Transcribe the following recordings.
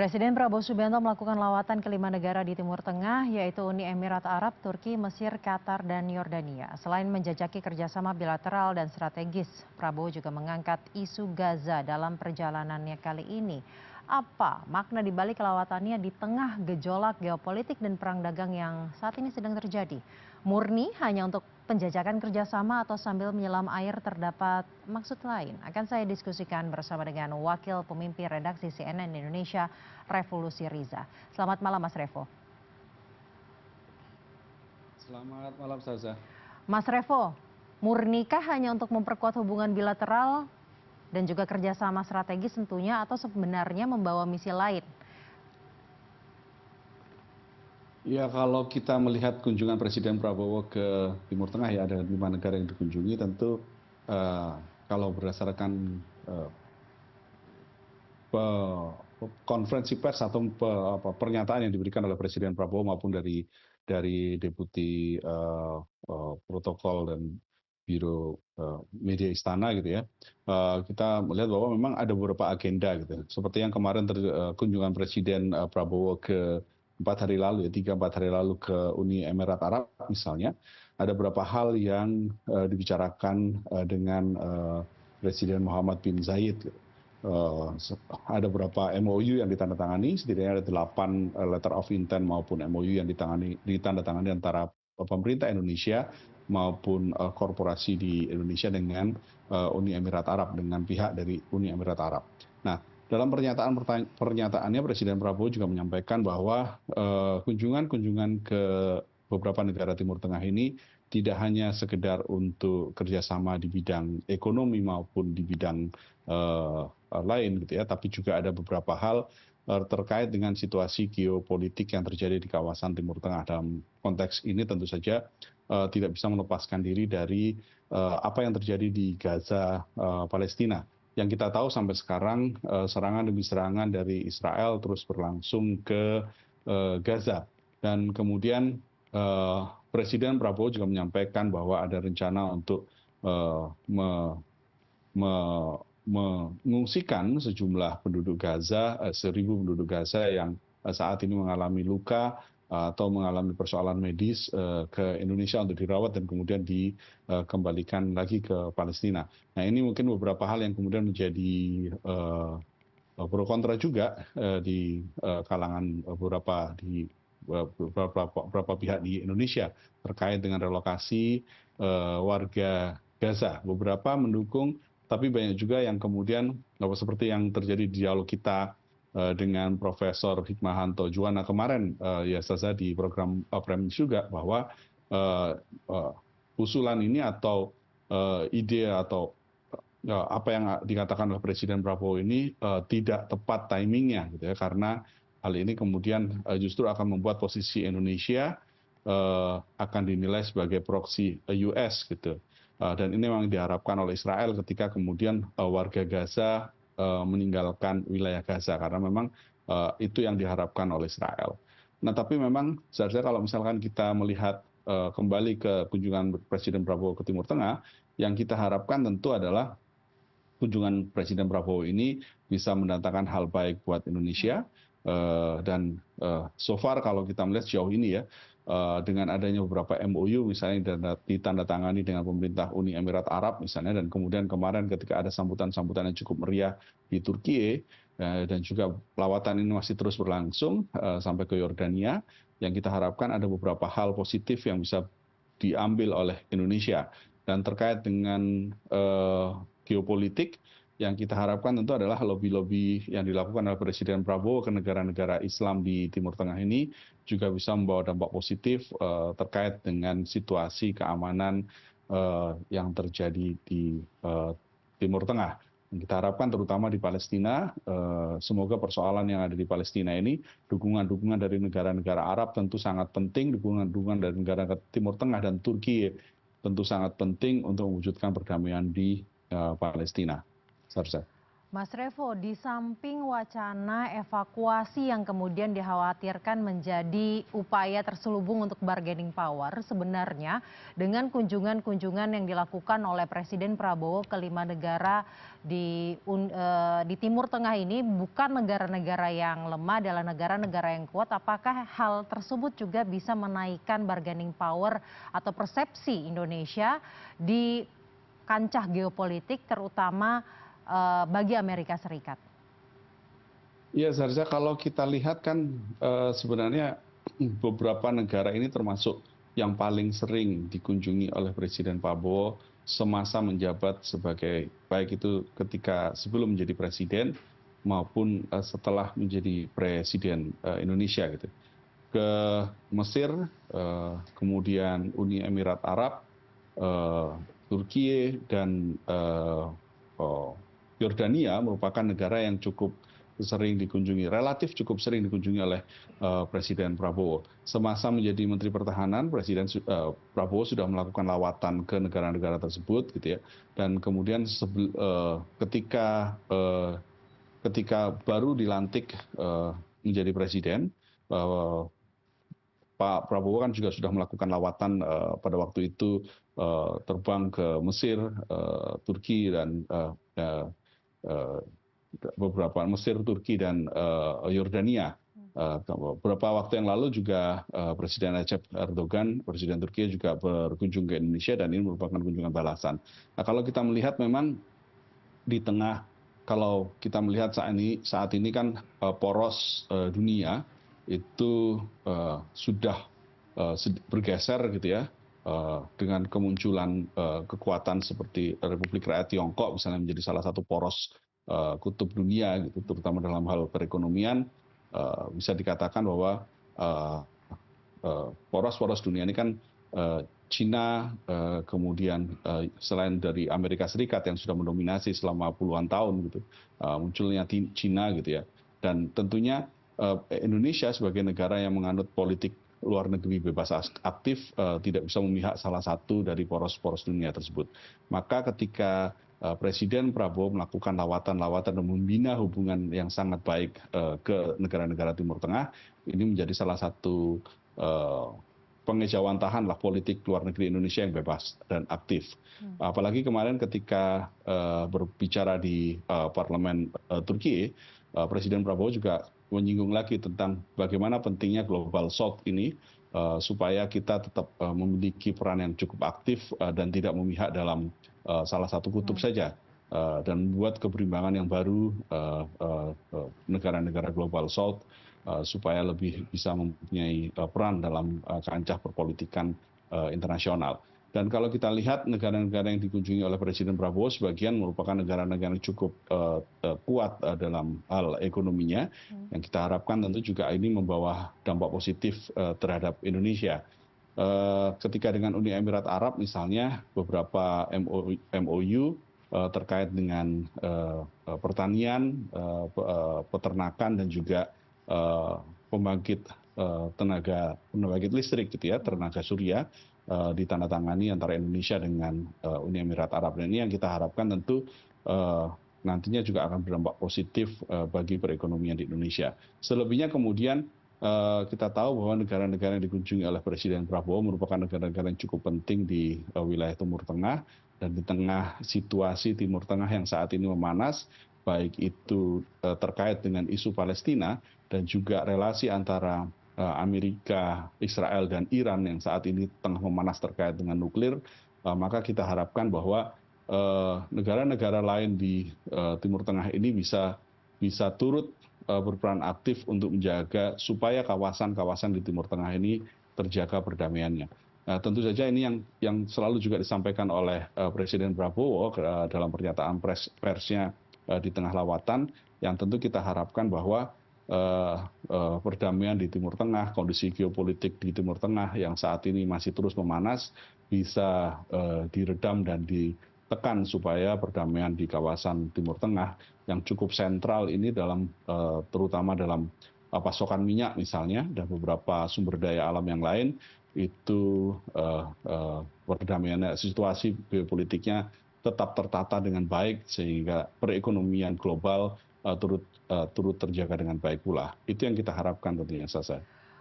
Presiden Prabowo Subianto melakukan lawatan ke 5 negara di Timur Tengah, yaitu Uni Emirat Arab, Turki, Mesir, Qatar, dan Yordania. Selain menjajaki kerjasama bilateral dan strategis, Prabowo juga mengangkat isu Gaza dalam perjalanannya kali ini. Apa makna dibalik lawatannya di tengah gejolak geopolitik dan perang dagang yang saat ini sedang terjadi? Murni hanya untuk penjajakan kerjasama atau sambil menyelam air terdapat maksud lain? Akan saya diskusikan bersama dengan Wakil Pemimpin Redaksi CNN Indonesia, Revolusi Riza. Selamat malam Mas Revo. Selamat malam Saza. Mas Revo, murnikah hanya untuk memperkuat hubungan bilateral dan juga kerjasama strategis tentunya, atau sebenarnya membawa misi lain? Ya, kalau kita melihat kunjungan Presiden Prabowo ke Timur Tengah, ya ada 5 negara yang dikunjungi, tentu kalau berdasarkan konferensi pers atau pernyataan yang diberikan oleh Presiden Prabowo maupun dari Deputi Protokol dan Biro Media Istana gitu ya, kita melihat bahwa memang ada beberapa agenda gitu. Seperti yang kemarin kunjungan Presiden Prabowo ke 4 hari lalu ya, 3-4 hari lalu ke Uni Emirat Arab misalnya, ada beberapa hal yang dibicarakan dengan Presiden Muhammad bin Zayed gitu. Ada beberapa MOU yang ditandatangani, setidaknya ada 8 letter of intent maupun MOU yang ditandatangani antara pemerintah Indonesia maupun korporasi di Indonesia dengan Uni Emirat Arab, dengan pihak dari Uni Emirat Arab. Nah, dalam pernyataannya Presiden Prabowo juga menyampaikan bahwa kunjungan ke beberapa negara Timur Tengah ini tidak hanya sekedar untuk kerjasama di bidang ekonomi maupun di bidang lain gitu ya, tapi juga ada beberapa hal terkait dengan situasi geopolitik yang terjadi di kawasan Timur Tengah. Dalam konteks ini tentu saja tidak bisa melepaskan diri dari apa yang terjadi di Gaza, Palestina. Yang kita tahu sampai sekarang serangan demi serangan dari Israel terus berlangsung ke Gaza, dan kemudian Presiden Prabowo juga menyampaikan bahwa ada rencana untuk mengungsikan sejumlah penduduk Gaza, 1.000 penduduk Gaza yang saat ini mengalami luka atau mengalami persoalan medis ke Indonesia untuk dirawat dan kemudian dikembalikan lagi ke Palestina. Nah, ini mungkin beberapa hal yang kemudian menjadi pro kontra juga di kalangan beberapa pihak di Indonesia terkait dengan relokasi warga Gaza. Beberapa mendukung, tapi banyak juga yang kemudian seperti yang terjadi di dialog kita dengan Profesor Hikmahanto Juwana kemarin ya Saza di program Prime News juga, bahwa usulan ini atau ide atau apa yang dikatakan oleh Presiden Prabowo ini tidak tepat timingnya gitu ya, karena hal ini kemudian justru akan membuat posisi Indonesia akan dinilai sebagai proksi US gitu. Dan ini memang diharapkan oleh Israel ketika kemudian warga Gaza meninggalkan wilayah Gaza, karena memang itu yang diharapkan oleh Israel. Nah, tapi memang seharusnya kalau misalkan kita melihat kembali ke kunjungan Presiden Prabowo ke Timur Tengah, yang kita harapkan tentu adalah kunjungan Presiden Prabowo ini bisa mendatangkan hal baik buat Indonesia, dan so far kalau kita melihat sejauh ini ya, dengan adanya beberapa MOU misalnya ditandatangani dengan pemerintah Uni Emirat Arab misalnya, dan kemudian kemarin ketika ada sambutan-sambutan yang cukup meriah di Turki, dan juga lawatan ini masih terus berlangsung sampai ke Yordania, yang kita harapkan ada beberapa hal positif yang bisa diambil oleh Indonesia. Dan terkait dengan geopolitik, yang kita harapkan tentu adalah lobby-lobby yang dilakukan oleh Presiden Prabowo ke negara-negara Islam di Timur Tengah ini juga bisa membawa dampak positif terkait dengan situasi keamanan yang terjadi di Timur Tengah. Kita harapkan terutama di Palestina, semoga persoalan yang ada di Palestina ini, dukungan-dukungan dari negara-negara Arab tentu sangat penting, dukungan-dukungan dari negara Timur Tengah dan Turki tentu sangat penting untuk mewujudkan perdamaian di Palestina. Seharusnya. Mas Revo, di samping wacana evakuasi yang kemudian dikhawatirkan menjadi upaya terselubung untuk bargaining power, sebenarnya dengan kunjungan-kunjungan yang dilakukan oleh Presiden Prabowo ke 5 negara di Timur Tengah ini bukan negara-negara yang lemah, adalah negara-negara yang kuat. Apakah hal tersebut juga bisa menaikkan bargaining power atau persepsi Indonesia di kancah geopolitik, terutama bagi Amerika Serikat? Ya, seharusnya kalau kita lihat kan sebenarnya beberapa negara ini termasuk yang paling sering dikunjungi oleh Presiden Prabowo semasa menjabat sebagai baik itu ketika sebelum menjadi presiden maupun setelah menjadi presiden Indonesia gitu. Ke Mesir, kemudian Uni Emirat Arab, eh, Turki dan oh, Yordania merupakan negara yang cukup sering dikunjungi, relatif cukup sering dikunjungi oleh Presiden Prabowo. Semasa menjadi Menteri Pertahanan, Presiden Prabowo sudah melakukan lawatan ke negara-negara tersebut, gitu ya. Dan kemudian ketika baru dilantik menjadi presiden, Pak Prabowo kan juga sudah melakukan lawatan pada waktu itu terbang ke Mesir, Turki dan beberapa Mesir, Turki dan Yordania. Beberapa waktu yang lalu juga Presiden Recep Erdogan, Presiden Turki juga berkunjung ke Indonesia dan ini merupakan kunjungan balasan. Nah, kalau kita melihat memang di tengah, kalau kita melihat saat ini kan poros dunia itu sudah bergeser gitu ya, dengan kemunculan kekuatan seperti Republik Rakyat Tiongkok misalnya menjadi salah satu poros kutub dunia gitu, terutama dalam hal perekonomian. Bisa dikatakan bahwa poros-poros dunia ini kan Cina, kemudian selain dari Amerika Serikat yang sudah mendominasi selama puluhan tahun gitu, munculnya Cina gitu ya. Dan tentunya Indonesia sebagai negara yang menganut politik luar negeri bebas aktif tidak bisa memihak salah satu dari poros-poros dunia tersebut. Maka ketika Presiden Prabowo melakukan lawatan-lawatan dan membina hubungan yang sangat baik ke negara-negara Timur Tengah, ini menjadi salah satu pengejawantahan lah politik luar negeri Indonesia yang bebas dan aktif. Apalagi kemarin ketika berbicara di parlemen Turki, Presiden Prabowo juga menyinggung lagi tentang bagaimana pentingnya Global South ini supaya kita tetap memiliki peran yang cukup aktif dan tidak memihak dalam salah satu kutub saja. Dan membuat keberimbangan yang baru negara-negara Global South supaya lebih bisa mempunyai peran dalam kancah perpolitikan internasional. Dan kalau kita lihat negara-negara yang dikunjungi oleh Presiden Prabowo sebagian merupakan negara-negara yang cukup kuat dalam hal ekonominya, yang kita harapkan tentu juga ini membawa dampak positif terhadap Indonesia. Ketika dengan Uni Emirat Arab misalnya beberapa MOU terkait dengan pertanian, peternakan dan juga pembangkit pembangkit listrik gitu ya, tenaga surya ditandatangani antara Indonesia dengan Uni Emirat Arab. Dan ini yang kita harapkan tentu nantinya juga akan berdampak positif bagi perekonomian di Indonesia. Selebihnya kemudian kita tahu bahwa negara-negara yang dikunjungi oleh Presiden Prabowo merupakan negara-negara yang cukup penting di wilayah Timur Tengah, dan di tengah situasi Timur Tengah yang saat ini memanas, baik itu terkait dengan isu Palestina dan juga relasi antara Amerika, Israel, dan Iran yang saat ini tengah memanas terkait dengan nuklir, maka kita harapkan bahwa negara-negara lain di Timur Tengah ini bisa turut berperan aktif untuk menjaga supaya kawasan-kawasan di Timur Tengah ini terjaga perdamaiannya. Nah, tentu saja ini yang selalu juga disampaikan oleh Presiden Prabowo dalam pernyataan persnya di tengah lawatan, yang tentu kita harapkan bahwa perdamaian di Timur Tengah, kondisi geopolitik di Timur Tengah yang saat ini masih terus memanas bisa diredam dan ditekan supaya perdamaian di kawasan Timur Tengah yang cukup sentral ini terutama dalam pasokan minyak misalnya dan beberapa sumber daya alam yang lain itu perdamaiannya, situasi geopolitiknya tetap tertata dengan baik sehingga perekonomian global turut terjaga dengan baik pula. Itu yang kita harapkan tentunya, Sasa.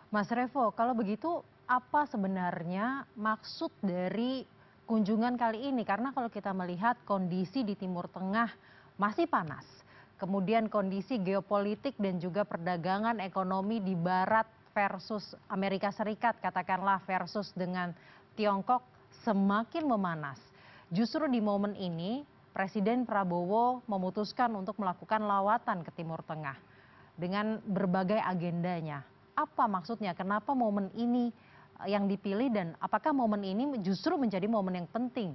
Mas Revo, kalau begitu apa sebenarnya maksud dari kunjungan kali ini? Karena kalau kita melihat kondisi di Timur Tengah masih panas, kemudian kondisi geopolitik dan juga perdagangan ekonomi di Barat versus Amerika Serikat, katakanlah versus dengan Tiongkok semakin memanas. Justru di momen ini Presiden Prabowo memutuskan untuk melakukan lawatan ke Timur Tengah dengan berbagai agendanya. Apa maksudnya? Kenapa momen ini yang dipilih dan apakah momen ini justru menjadi momen yang penting?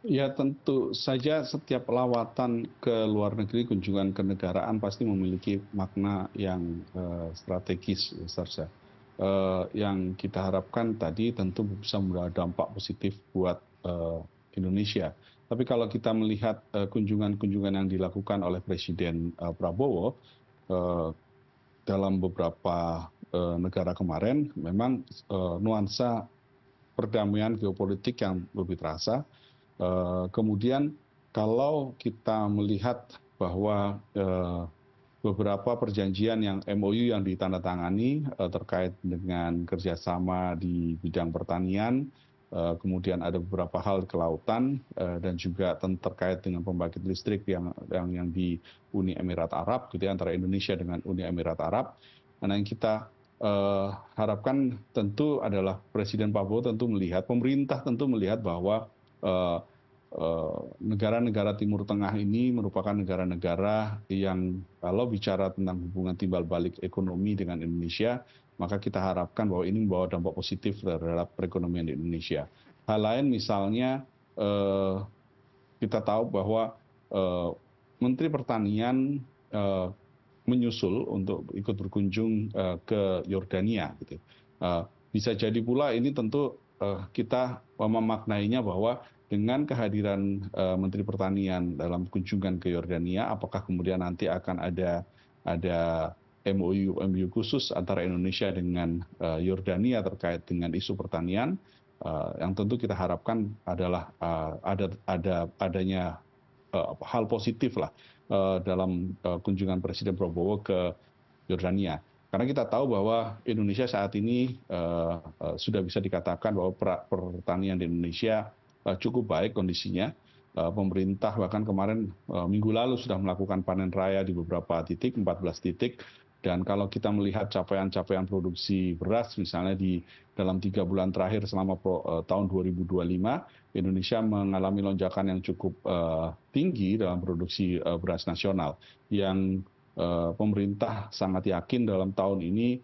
Ya tentu saja setiap lawatan ke luar negeri, kunjungan kenegaraan pasti memiliki makna yang strategis, Sarja. Yang kita harapkan tadi tentu bisa membawa dampak positif buat Indonesia. Tapi kalau kita melihat kunjungan-kunjungan yang dilakukan oleh Presiden Prabowo dalam beberapa negara kemarin, memang nuansa perdamaian geopolitik yang lebih terasa. Kemudian kalau kita melihat bahwa beberapa perjanjian yang MOU yang ditandatangani terkait dengan kerjasama di bidang pertanian, kemudian ada beberapa hal kelautan dan juga terkait dengan pembangkit listrik yang di Uni Emirat Arab, gitu ya, antara Indonesia dengan Uni Emirat Arab. Nah, yang kita harapkan tentu adalah Presiden Prabowo tentu melihat, pemerintah tentu melihat bahwa negara-negara Timur Tengah ini merupakan negara-negara yang kalau bicara tentang hubungan timbal balik ekonomi dengan Indonesia, maka kita harapkan bahwa ini membawa dampak positif terhadap perekonomian di Indonesia. Hal lain misalnya kita tahu bahwa Menteri Pertanian menyusul untuk ikut berkunjung ke Yordania, gitu. Bisa jadi pula ini tentu kita memaknainya bahwa dengan kehadiran Menteri Pertanian dalam kunjungan ke Yordania, apakah kemudian nanti akan ada MOU khusus antara Indonesia dengan Yordania terkait dengan isu pertanian, yang tentu kita harapkan adalah adanya hal positif lah dalam kunjungan Presiden Prabowo ke Yordania. Karena kita tahu bahwa Indonesia saat ini sudah bisa dikatakan bahwa pertanian di Indonesia cukup baik kondisinya. Pemerintah bahkan kemarin minggu lalu sudah melakukan panen raya di beberapa titik, 14 titik. Dan kalau kita melihat capaian-capaian produksi beras misalnya di dalam 3 bulan terakhir selama tahun 2025, Indonesia mengalami lonjakan yang cukup tinggi dalam produksi beras nasional, yang pemerintah sangat yakin dalam tahun ini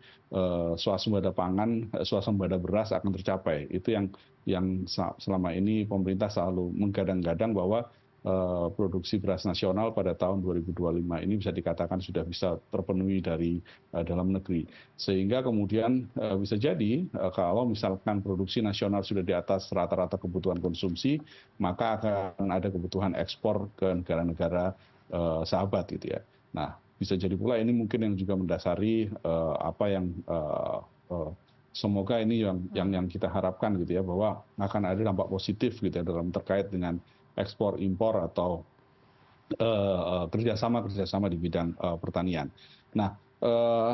swasembada pangan, swasembada beras akan tercapai. Itu yang selama ini pemerintah selalu menggadang-gadang bahwa produksi beras nasional pada tahun 2025 ini bisa dikatakan sudah bisa terpenuhi dari dalam negeri. Sehingga kemudian bisa jadi kalau misalkan produksi nasional sudah di atas rata-rata kebutuhan konsumsi, maka akan ada kebutuhan ekspor ke negara-negara sahabat, gitu ya. Nah, bisa jadi pula ini mungkin yang juga mendasari apa yang semoga ini yang kita harapkan, gitu ya, bahwa akan ada dampak positif, gitu ya, dalam terkait dengan ekspor impor atau kerjasama di bidang pertanian. Nah,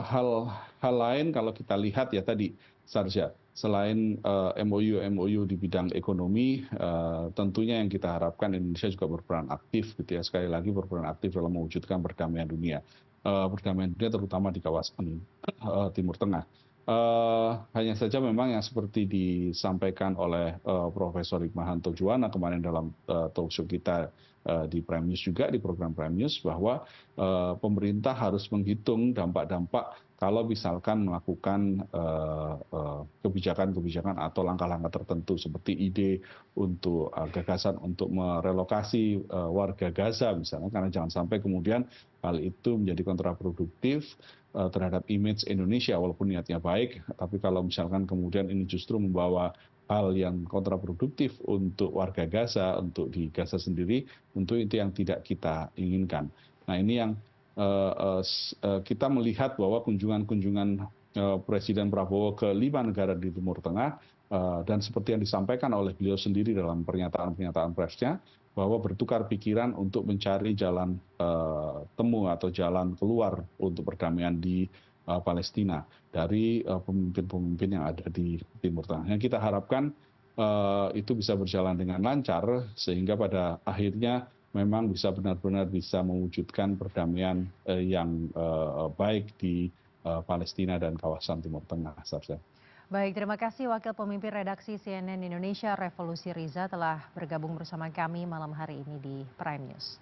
hal lain kalau kita lihat ya tadi, Sarja, selain MOU di bidang ekonomi, tentunya yang kita harapkan Indonesia juga berperan aktif, gitu ya, sekali lagi berperan aktif dalam mewujudkan perdamaian dunia. Perdamaian dunia terutama di kawasan Timur Tengah. Hanya saja memang yang seperti disampaikan oleh Profesor Hikmahanto Juwana kemarin dalam talk show kita di Prime News juga, di program Prime News, bahwa pemerintah harus menghitung dampak-dampak kalau misalkan melakukan kebijakan-kebijakan atau langkah-langkah tertentu seperti ide untuk gagasan untuk merelokasi warga Gaza misalnya, karena jangan sampai kemudian hal itu menjadi kontraproduktif terhadap image Indonesia, walaupun niatnya baik, tapi kalau misalkan kemudian ini justru membawa hal yang kontraproduktif untuk warga Gaza, untuk di Gaza sendiri, tentu itu yang tidak kita inginkan. Nah, ini yang kita melihat bahwa kunjungan-kunjungan Presiden Prabowo ke 5 negara di Timur Tengah Dan seperti yang disampaikan oleh beliau sendiri dalam pernyataan-pernyataan persnya, bahwa bertukar pikiran untuk mencari jalan temu atau jalan keluar untuk perdamaian di Palestina dari pemimpin-pemimpin yang ada di Timur Tengah. Yang kita harapkan itu bisa berjalan dengan lancar sehingga pada akhirnya memang bisa benar-benar bisa mewujudkan perdamaian yang baik di Palestina dan kawasan Timur Tengah. Baik, terima kasih Wakil Pemimpin Redaksi CNN Indonesia Revolusi Riza telah bergabung bersama kami malam hari ini di Prime News.